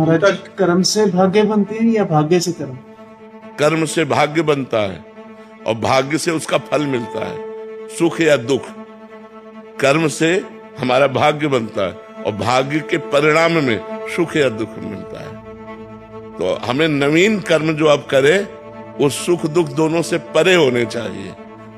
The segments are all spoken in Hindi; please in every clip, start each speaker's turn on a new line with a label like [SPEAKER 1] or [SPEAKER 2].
[SPEAKER 1] महाराज, कर्म से भाग्य बनते हैं या भाग्य से कर्म?
[SPEAKER 2] कर्म से भाग्य बनता है और भाग्य से उसका फल मिलता है, सुख या दुख। कर्म से हमारा भाग्य बनता है और भाग्य के परिणाम में सुख या दुख मिलता है। तो हमें नवीन कर्म जो अब करे वो सुख दुख दोनों से परे होने चाहिए।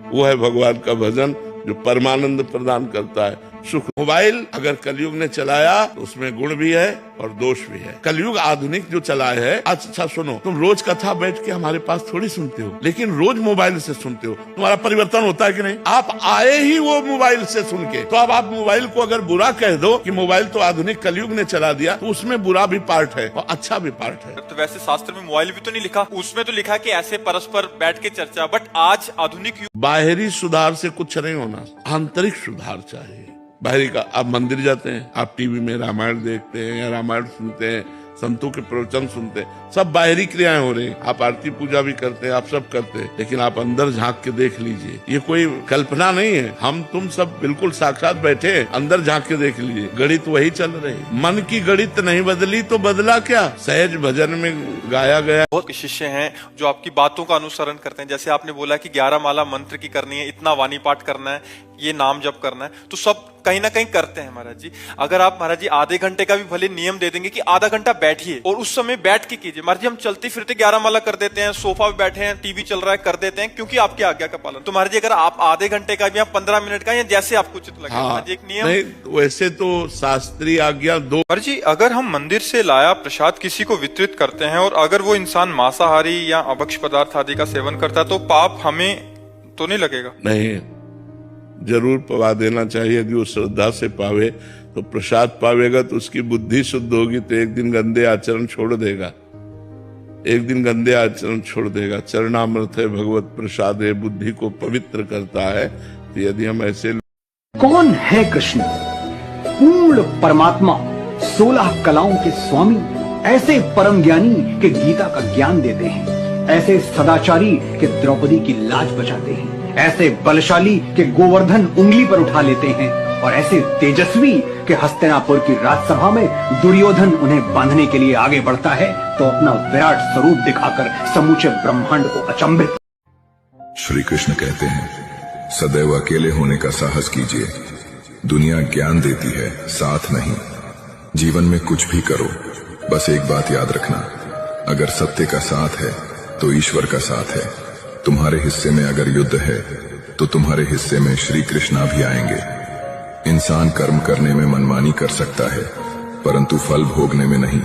[SPEAKER 2] वो है भगवान का भजन जो परमानंद प्रदान करता है, सुख। मोबाइल अगर कलयुग ने चलाया तो उसमें गुण भी है और दोष भी है। कलयुग आधुनिक जो चलाए है, अच्छा सुनो, तुम रोज कथा बैठ के हमारे पास थोड़ी सुनते हो, लेकिन रोज मोबाइल से सुनते हो। तुम्हारा परिवर्तन होता है कि नहीं? आप आए ही वो मोबाइल से सुन के, तो अब आप मोबाइल को अगर बुरा कह दो कि मोबाइल तो आधुनिक कलयुग ने चला दिया, तो उसमें बुरा भी पार्ट है और अच्छा भी पार्ट है।
[SPEAKER 3] तो वैसे शास्त्र में मोबाइल भी तो नहीं लिखा, उसमें तो लिखा कि ऐसे परस्पर बैठ के चर्चा। बट आज आधुनिक युग,
[SPEAKER 2] बाहरी सुधार से कुछ नहीं होना, आंतरिक सुधार चाहिए। बाहरी का, आप मंदिर जाते हैं, आप टीवी में रामायण देखते हैं या रामायण सुनते हैं, संतों के प्रवचन सुनते हैं, सब बाहरी क्रियाएं हो रही हैं। आप आरती पूजा भी करते हैं, आप सब करते हैं, लेकिन आप अंदर झांक के देख लीजिए। ये कोई कल्पना नहीं है, हम तुम सब बिल्कुल साक्षात बैठे हैं, अंदर झांक के देख लीजिए। गणित वही चल रही, मन की गणित नहीं बदली तो बदला क्या? सहज भजन में गाया गया।
[SPEAKER 3] बहुत शिष्य हैं जो आपकी बातों का अनुसरण करते हैं। जैसे आपने बोला कि 11 माला मंत्र की करनी है, इतना वाणी पाठ करना है, ये नाम जप करना है, तो सब कहीं ना कहीं करते हैं महाराज जी। अगर आप महाराज जी आधे घंटे का भी भले नियम दे देंगे कि आधा घंटा बैठिए और उस समय बैठ के कीजिए। महाराज जी हम चलते फिरते 11 माला कर देते हैं, सोफा पे बैठे हैं, टीवी चल रहा है, कर देते हैं, क्योंकि आपकी आज्ञा का पालन। तो महाराज जी अगर आप आधे घंटे का भी, 15 मिनट का, या जैसे आपको उचित लगे, महाराज जी एक नियम
[SPEAKER 2] नहीं, वैसे तो शास्त्रीय आज्ञा दो।
[SPEAKER 3] महाराज जी अगर हम मंदिर से लाया प्रसाद किसी को वितरित करते हैं और अगर वो इंसान मांसाहारी या अभक्ष पदार्थ आदि का सेवन करता है, तो पाप हमें तो नहीं लगेगा?
[SPEAKER 2] नहीं, जरूर पवा देना चाहिए। यदि वो श्रद्धा से पावे तो प्रसाद पावेगा तो उसकी बुद्धि शुद्ध होगी, तो एक दिन गंदे आचरण छोड़ देगा, एक दिन गंदे आचरण छोड़ देगा। चरणामृत है भगवत प्रसाद है, बुद्धि को पवित्र करता है। तो यदि हम ऐसे,
[SPEAKER 4] कौन है कृष्ण? पूर्ण परमात्मा, 16 कलाओं के स्वामी, ऐसे परम ज्ञानी के गीता का ज्ञान देते हैं, ऐसे सदाचारी के द्रौपदी की लाज बचाते हैं, ऐसे बलशाली के गोवर्धन उंगली पर उठा लेते हैं, और ऐसे तेजस्वी के हस्तिनापुर की राजसभा में दुर्योधन उन्हें बांधने के लिए आगे बढ़ता है तो अपना विराट स्वरूप दिखाकर समूचे ब्रह्मांड को अचंभित।
[SPEAKER 5] श्री कृष्ण कहते हैं, सदैव अकेले होने का साहस कीजिए। दुनिया ज्ञान देती है, साथ नहीं। जीवन में कुछ भी करो, बस एक बात याद रखना, अगर सत्य का साथ है तो ईश्वर का साथ है। तुम्हारे हिस्से में अगर युद्ध है तो तुम्हारे हिस्से में श्री कृष्णा भी आएंगे। इंसान कर्म करने में मनमानी कर सकता है, परंतु फल भोगने में नहीं।